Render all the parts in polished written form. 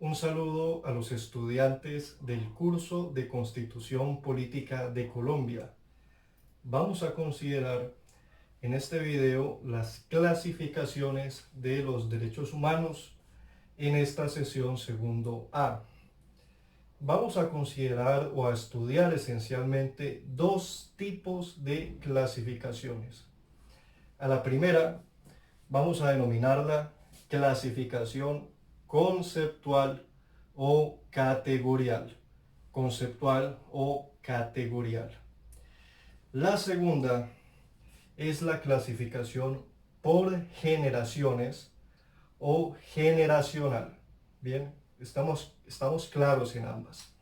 Un saludo a los estudiantes del curso de Constitución Política de Colombia. Vamos a considerar en este video las clasificaciones de los derechos humanos en esta sesión segundo A. Vamos a considerar o a estudiar esencialmente dos tipos de clasificaciones. A la primera vamos a denominarla clasificación conceptual o categorial. Conceptual o categorial. La segunda es la clasificación por generaciones o generacional. Bien, estamos claros en ambas.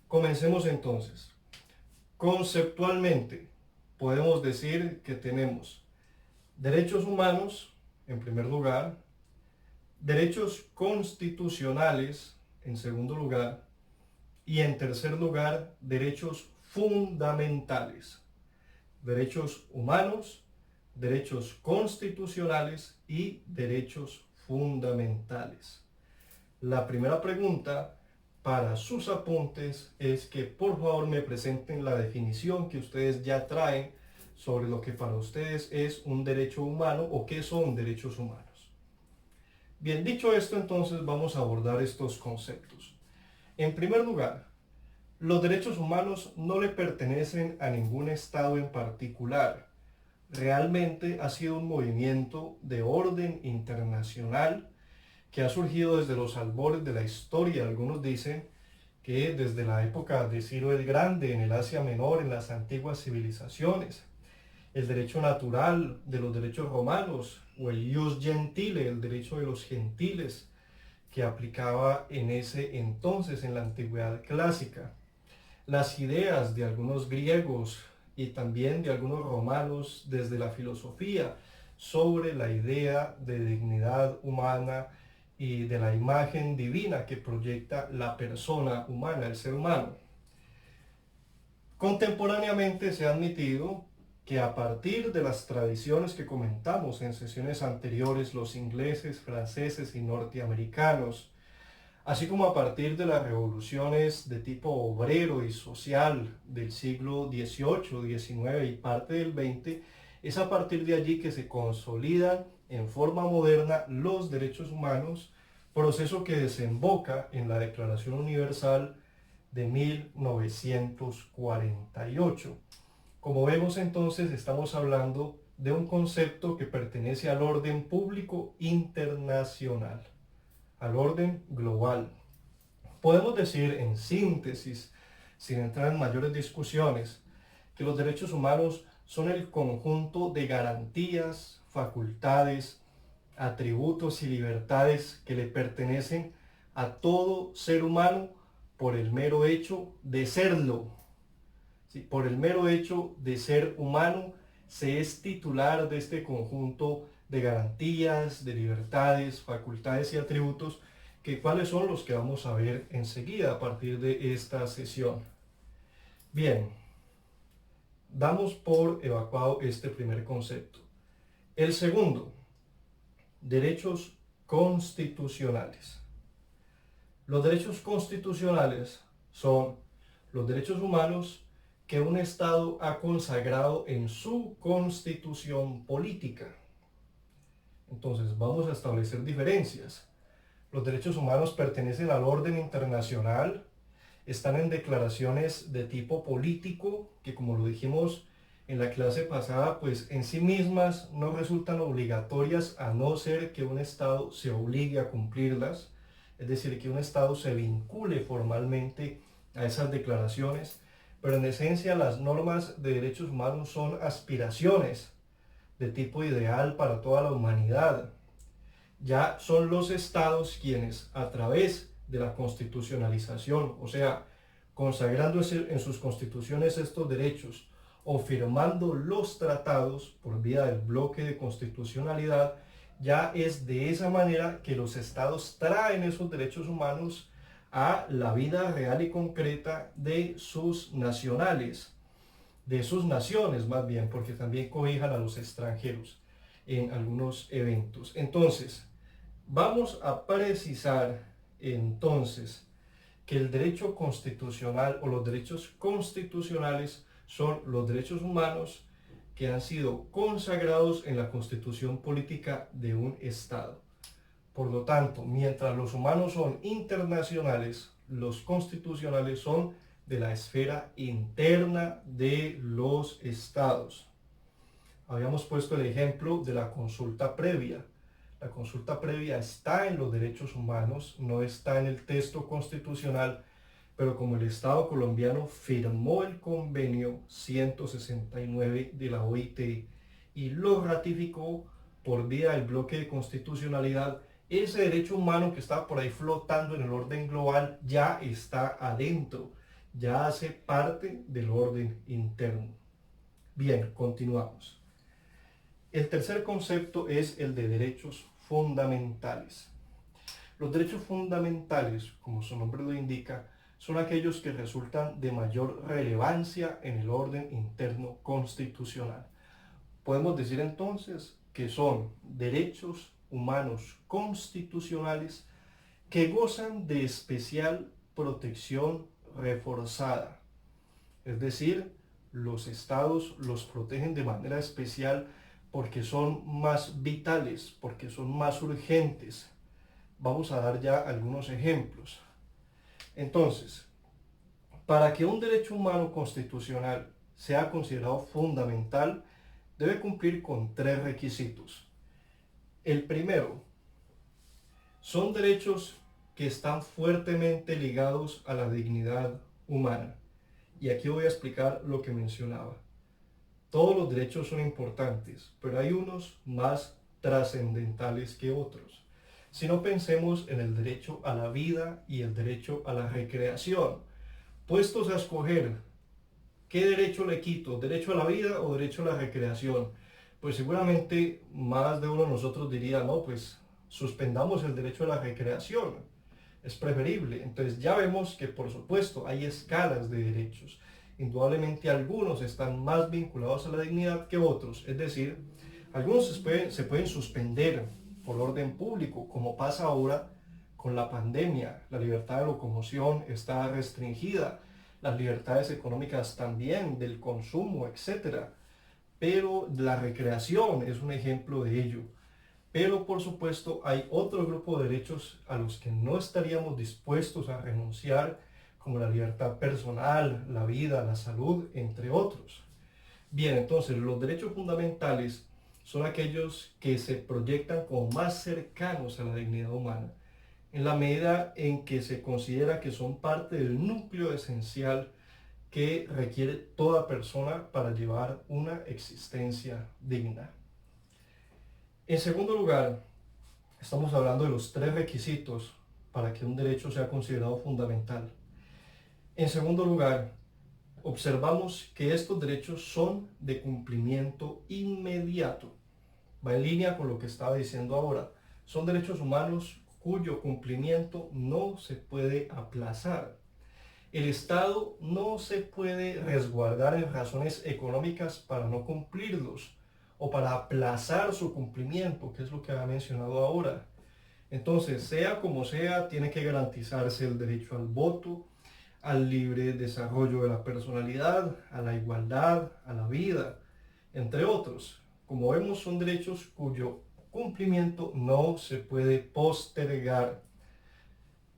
Comencemos entonces. Conceptualmente, podemos decir que tenemos derechos humanos, en primer lugar, derechos constitucionales, en segundo lugar, y en tercer lugar, derechos fundamentales. Derechos humanos, derechos constitucionales y derechos fundamentales. La primera pregunta para sus apuntes es que por favor me presenten la definición que ustedes ya traen sobre lo que para ustedes es un derecho humano o qué son derechos humanos. Bien, dicho esto, entonces vamos a abordar estos conceptos. En primer lugar, los derechos humanos no le pertenecen a ningún estado en particular. Realmente ha sido un movimiento de orden internacional que ha surgido desde los albores de la historia. Algunos dicen que desde la época de Ciro el Grande, en el Asia Menor, en las antiguas civilizaciones. El derecho natural de los derechos romanos, o el ius gentile, el derecho de los gentiles, que aplicaba en ese entonces, en la antigüedad clásica. Las ideas de algunos griegos y también de algunos romanos desde la filosofía sobre la idea de dignidad humana y de la imagen divina que proyecta la persona humana, el ser humano. Contemporáneamente se ha admitido que a partir de las tradiciones que comentamos en sesiones anteriores, los ingleses, franceses y norteamericanos, así como a partir de las revoluciones de tipo obrero y social del siglo XVIII, XIX y parte del XX, es a partir de allí que se consolidan en forma moderna los derechos humanos, proceso que desemboca en la Declaración Universal de 1948. Como vemos entonces, estamos hablando de un concepto que pertenece al orden público internacional, al orden global. Podemos decir en síntesis, sin entrar en mayores discusiones, que los derechos humanos son el conjunto de garantías, facultades, atributos y libertades que le pertenecen a todo ser humano por el mero hecho de serlo. ¿Sí? Por el mero hecho de ser humano, se es titular de este conjunto de garantías, de libertades, facultades y atributos, que cuáles son los que vamos a ver enseguida a partir de esta sesión. Bien, damos por evacuado este primer concepto. El segundo, derechos constitucionales. Los derechos constitucionales son los derechos humanos que un Estado ha consagrado en su constitución política. Entonces vamos a establecer diferencias. Los derechos humanos pertenecen al orden internacional, están en declaraciones de tipo político, que como lo dijimos en la clase pasada, pues en sí mismas no resultan obligatorias a no ser que un Estado se obligue a cumplirlas, es decir, que un Estado se vincule formalmente a esas declaraciones, pero en esencia las normas de derechos humanos son aspiraciones de tipo ideal para toda la humanidad. Ya son los estados quienes, a través de la constitucionalización, o sea, consagrando en sus constituciones estos derechos o firmando los tratados por vía del bloque de constitucionalidad, ya es de esa manera que los estados traen esos derechos humanos a la vida real y concreta de sus nacionales, de sus naciones más bien, porque también cobijan a los extranjeros en algunos eventos. Entonces, vamos a precisar entonces que el derecho constitucional o los derechos constitucionales son los derechos humanos que han sido consagrados en la constitución política de un Estado. Por lo tanto, mientras los humanos son internacionales, los constitucionales son de la esfera interna de los estados. Habíamos puesto el ejemplo de la consulta previa. La consulta previa está en los derechos humanos, no está en el texto constitucional, pero como el Estado colombiano firmó el convenio 169 de la OIT y lo ratificó por vía del bloque de constitucionalidad, ese derecho humano que está por ahí flotando en el orden global ya está adentro, ya hace parte del orden interno. Bien, continuamos. El tercer concepto es el de derechos fundamentales. Los derechos fundamentales, como su nombre lo indica, son aquellos que resultan de mayor relevancia en el orden interno constitucional. Podemos decir entonces que son derechos humanos constitucionales que gozan de especial protección reforzada. Es decir, los estados los protegen de manera especial porque son más vitales, porque son más urgentes. Vamos a dar ya algunos ejemplos. Entonces, para que un derecho humano constitucional sea considerado fundamental, debe cumplir con 3 requisitos. El primero, son derechos que están fuertemente ligados a la dignidad humana. Y aquí voy a explicar lo que mencionaba. Todos los derechos son importantes, pero hay unos más trascendentales que otros. Si no, pensemos en el derecho a la vida y el derecho a la recreación. Puestos a escoger, ¿qué derecho le quito? ¿Derecho a la vida o derecho a la recreación? Pues seguramente más de uno de nosotros diría, no, pues suspendamos el derecho a la recreación. Es preferible. Entonces ya vemos que por supuesto hay escalas de derechos. Indudablemente algunos están más vinculados a la dignidad que otros. Es decir, algunos se pueden suspender por orden público, como pasa ahora con la pandemia. La libertad de locomoción está restringida, las libertades económicas también, del consumo, etc. Pero la recreación es un ejemplo de ello. Pero por supuesto hay otro grupo de derechos a los que no estaríamos dispuestos a renunciar, como la libertad personal, la vida, la salud, entre otros. Bien, entonces los derechos fundamentales son aquellos que se proyectan como más cercanos a la dignidad humana, en la medida en que se considera que son parte del núcleo esencial que requiere toda persona para llevar una existencia digna. En segundo lugar, estamos hablando de los 3 requisitos para que un derecho sea considerado fundamental. En segundo lugar, observamos que estos derechos son de cumplimiento inmediato. Va en línea con lo que estaba diciendo ahora. Son derechos humanos cuyo cumplimiento no se puede aplazar. El Estado no se puede resguardar en razones económicas para no cumplirlos o para aplazar su cumplimiento, que es lo que ha mencionado ahora. Entonces, sea como sea, tiene que garantizarse el derecho al voto, al libre desarrollo de la personalidad, a la igualdad, a la vida, entre otros. Como vemos, son derechos cuyo cumplimiento no se puede postergar.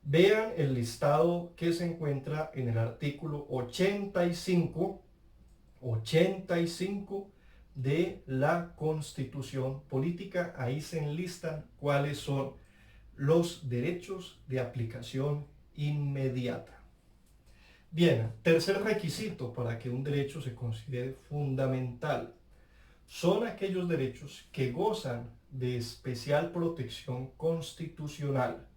Vean el listado que se encuentra en el artículo 85 de la Constitución Política. Ahí se enlistan cuáles son los derechos de aplicación inmediata. Bien, tercer requisito para que un derecho se considere fundamental son aquellos derechos que gozan de especial protección constitucional.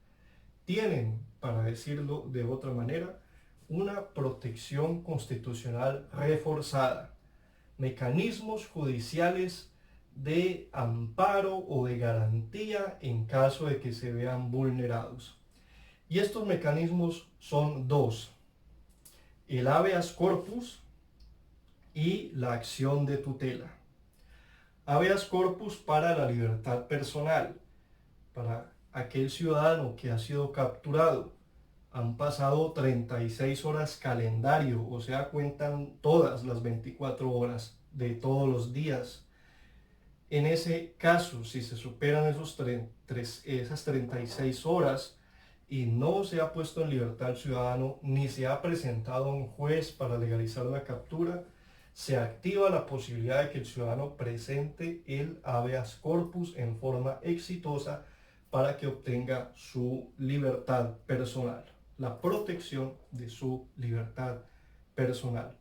Tienen, para decirlo de otra manera, una protección constitucional reforzada, mecanismos judiciales de amparo o de garantía en caso de que se vean vulnerados. Y estos mecanismos son 2: el habeas corpus y la acción de tutela. Habeas corpus para la libertad personal, para aquel ciudadano que ha sido capturado. Han pasado 36 horas calendario, o sea, cuentan todas las 24 horas de todos los días. En ese caso, si se superan esas 36 horas y no se ha puesto en libertad al ciudadano, ni se ha presentado a un juez para legalizar la captura, se activa la posibilidad de que el ciudadano presente el habeas corpus en forma exitosa para que obtenga su libertad personal, la protección de su libertad personal.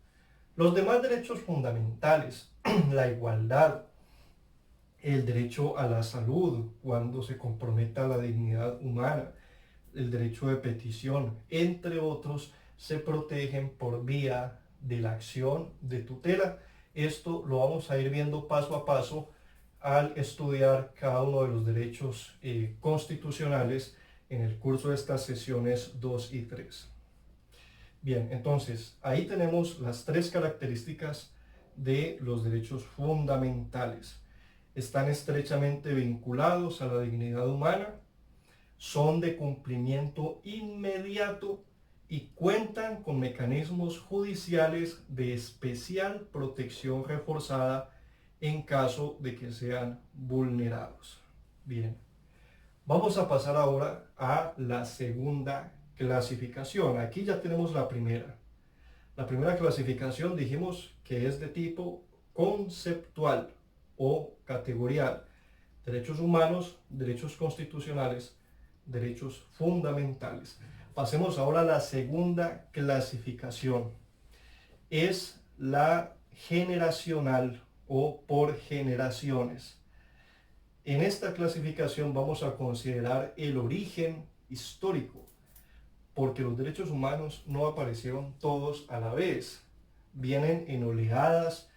Los demás derechos fundamentales, la igualdad, el derecho a la salud cuando se comprometa la dignidad humana, el derecho de petición, entre otros, se protegen por vía de la acción de tutela. Esto lo vamos a ir viendo paso a paso al estudiar cada uno de los derechos constitucionales en el curso de estas sesiones 2 y 3. Bien, entonces ahí tenemos las tres características de los derechos fundamentales. Están estrechamente vinculados a la dignidad humana, son de cumplimiento inmediato y cuentan con mecanismos judiciales de especial protección reforzada en caso de que sean vulnerados. Bien, vamos a pasar ahora a la segunda clasificación. Aquí ya tenemos la primera. La primera clasificación dijimos que es de tipo conceptual o categorial. Derechos humanos, derechos constitucionales, derechos fundamentales. Pasemos ahora a la segunda clasificación. Es la generacional o por generaciones. En esta clasificación vamos a considerar el origen histórico, porque los derechos humanos no aparecieron todos a la vez. Vienen en oleadas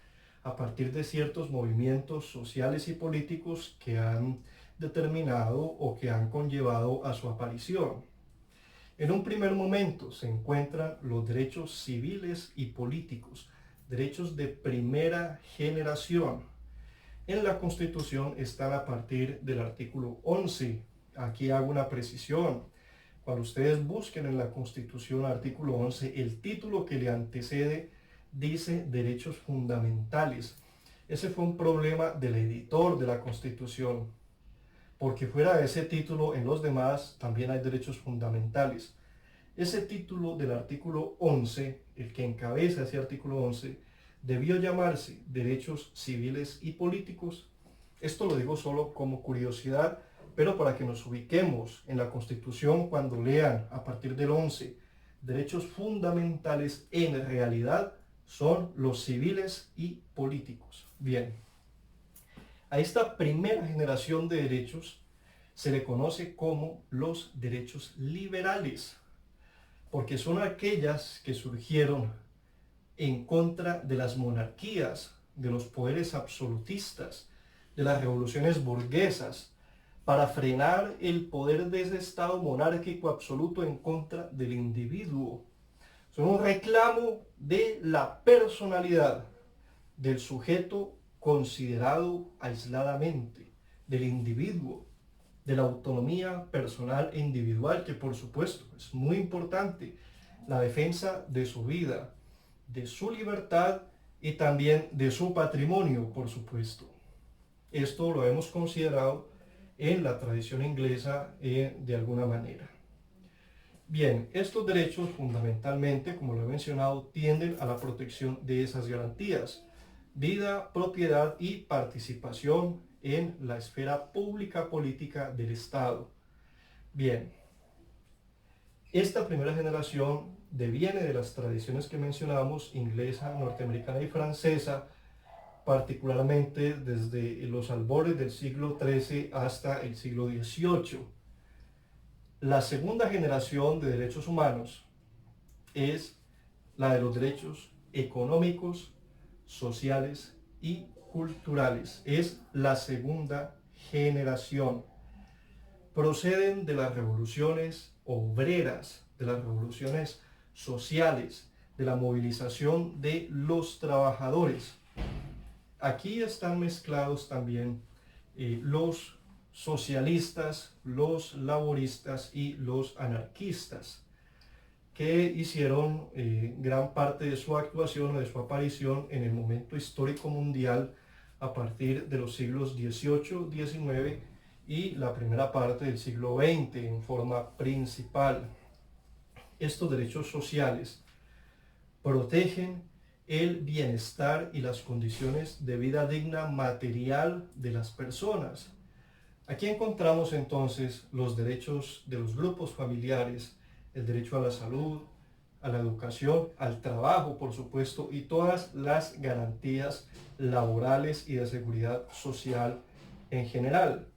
a partir de ciertos movimientos sociales y políticos que han determinado o que han conllevado a su aparición. En un primer momento se encuentran los derechos civiles y políticos, derechos de primera generación. En la Constitución están a partir del artículo 11. Aquí hago una precisión. Cuando ustedes busquen en la Constitución artículo 11, el título que le antecede dice derechos fundamentales. Ese fue un problema del editor de la Constitución, porque fuera de ese título en los demás también hay derechos fundamentales. Ese título del artículo 11, el que encabeza ese artículo 11, debió llamarse derechos civiles y políticos. Esto lo digo solo como curiosidad, pero para que nos ubiquemos en la Constitución cuando lean a partir del 11, derechos fundamentales en realidad son los civiles y políticos. Bien, a esta primera generación de derechos se le conoce como los derechos liberales, porque son aquellas que surgieron en contra de las monarquías, de los poderes absolutistas, de las revoluciones burguesas, para frenar el poder de ese Estado monárquico absoluto en contra del individuo. Son un reclamo de la personalidad del sujeto considerado aisladamente, del individuo, de la autonomía personal e individual, que por supuesto es muy importante, la defensa de su vida, de su libertad y también de su patrimonio, por supuesto. Esto lo hemos considerado en la tradición inglesa de alguna manera. Bien, estos derechos fundamentalmente, como lo he mencionado, tienden a la protección de esas garantías: vida, propiedad y participación en la esfera pública política del Estado. Bien, esta primera generación deviene de las tradiciones que mencionamos, inglesa, norteamericana y francesa, particularmente desde los albores del siglo XIII hasta el siglo XVIII. La segunda generación de derechos humanos es la de los derechos económicos, sociales y culturales. Es la segunda generación. Proceden de las revoluciones obreras, de las revoluciones sociales, de la movilización de los trabajadores. Aquí están mezclados también los socialistas, los laboristas y los anarquistas, que hicieron gran parte de su actuación o de su aparición en el momento histórico mundial a partir de los siglos XVIII, XIX y la primera parte del siglo XX en forma principal. Estos derechos sociales protegen el bienestar y las condiciones de vida digna material de las personas. Aquí encontramos entonces los derechos de los grupos familiares, el derecho a la salud, a la educación, al trabajo, por supuesto, y todas las garantías laborales y de seguridad social en general,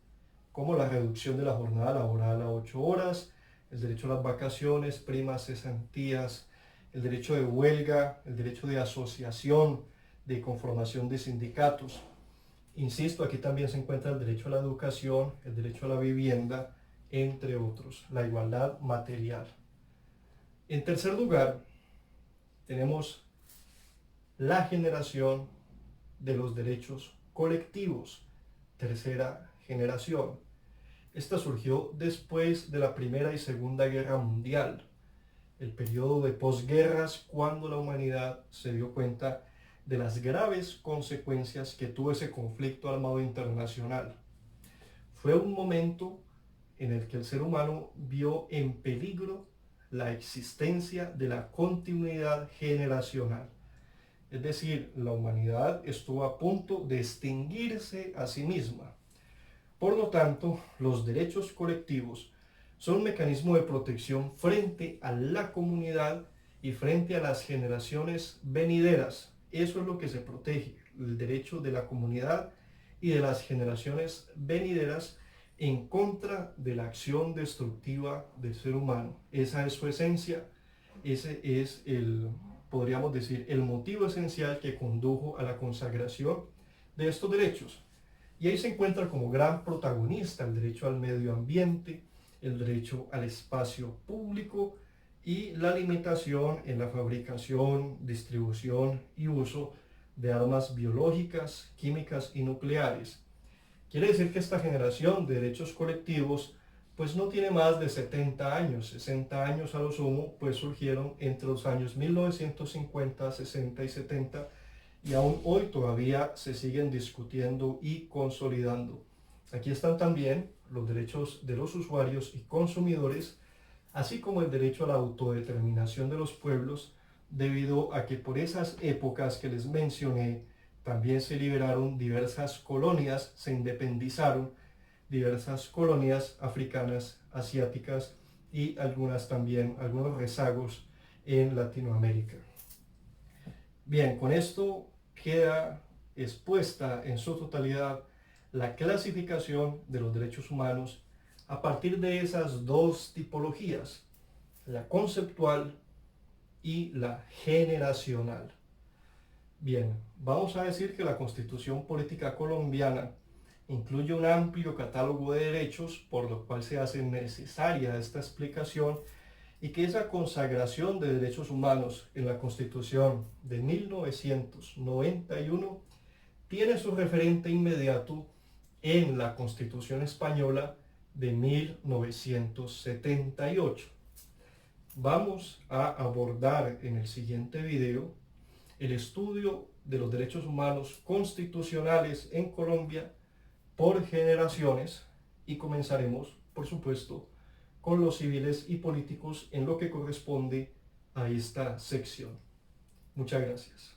como la reducción de la jornada laboral a 8 horas, el derecho a las vacaciones, primas, cesantías, el derecho de huelga, el derecho de asociación, de conformación de sindicatos. Insisto, aquí también se encuentra el derecho a la educación, el derecho a la vivienda, entre otros, la igualdad material. En tercer lugar, tenemos la generación de los derechos colectivos, tercera generación. Esta surgió después de la Primera y Segunda Guerra Mundial, el periodo de posguerras, cuando la humanidad se dio cuenta de las graves consecuencias que tuvo ese conflicto armado internacional. Fue un momento en el que el ser humano vio en peligro la existencia de la continuidad generacional. Es decir, la humanidad estuvo a punto de extinguirse a sí misma. Por lo tanto, los derechos colectivos son un mecanismo de protección frente a la comunidad y frente a las generaciones venideras. Eso es lo que se protege, el derecho de la comunidad y de las generaciones venideras en contra de la acción destructiva del ser humano. Esa es su esencia, ese es podríamos decir, el motivo esencial que condujo a la consagración de estos derechos. Y ahí se encuentra como gran protagonista el derecho al medio ambiente, el derecho al espacio público y la limitación en la fabricación, distribución y uso de armas biológicas, químicas y nucleares. Quiere decir que esta generación de derechos colectivos pues no tiene más de 70 años, 60 años a lo sumo, pues surgieron entre los años 1950, 60 y 70, y aún hoy todavía se siguen discutiendo y consolidando. Aquí están también los derechos de los usuarios y consumidores, así como el derecho a la autodeterminación de los pueblos, debido a que por esas épocas que les mencioné, también se liberaron diversas colonias, se independizaron diversas colonias africanas, asiáticas y algunas también, algunos rezagos en Latinoamérica. Bien, con esto queda expuesta en su totalidad la clasificación de los derechos humanos a partir de esas dos tipologías, la conceptual y la generacional. Bien, vamos a decir que la Constitución Política Colombiana incluye un amplio catálogo de derechos, por lo cual se hace necesaria esta explicación, y que esa consagración de derechos humanos en la Constitución de 1991 tiene su referente inmediato en la Constitución Española de 1978. Vamos a abordar en el siguiente video el estudio de los derechos humanos constitucionales en Colombia por generaciones y comenzaremos, por supuesto, con los civiles y políticos en lo que corresponde a esta sección. Muchas gracias.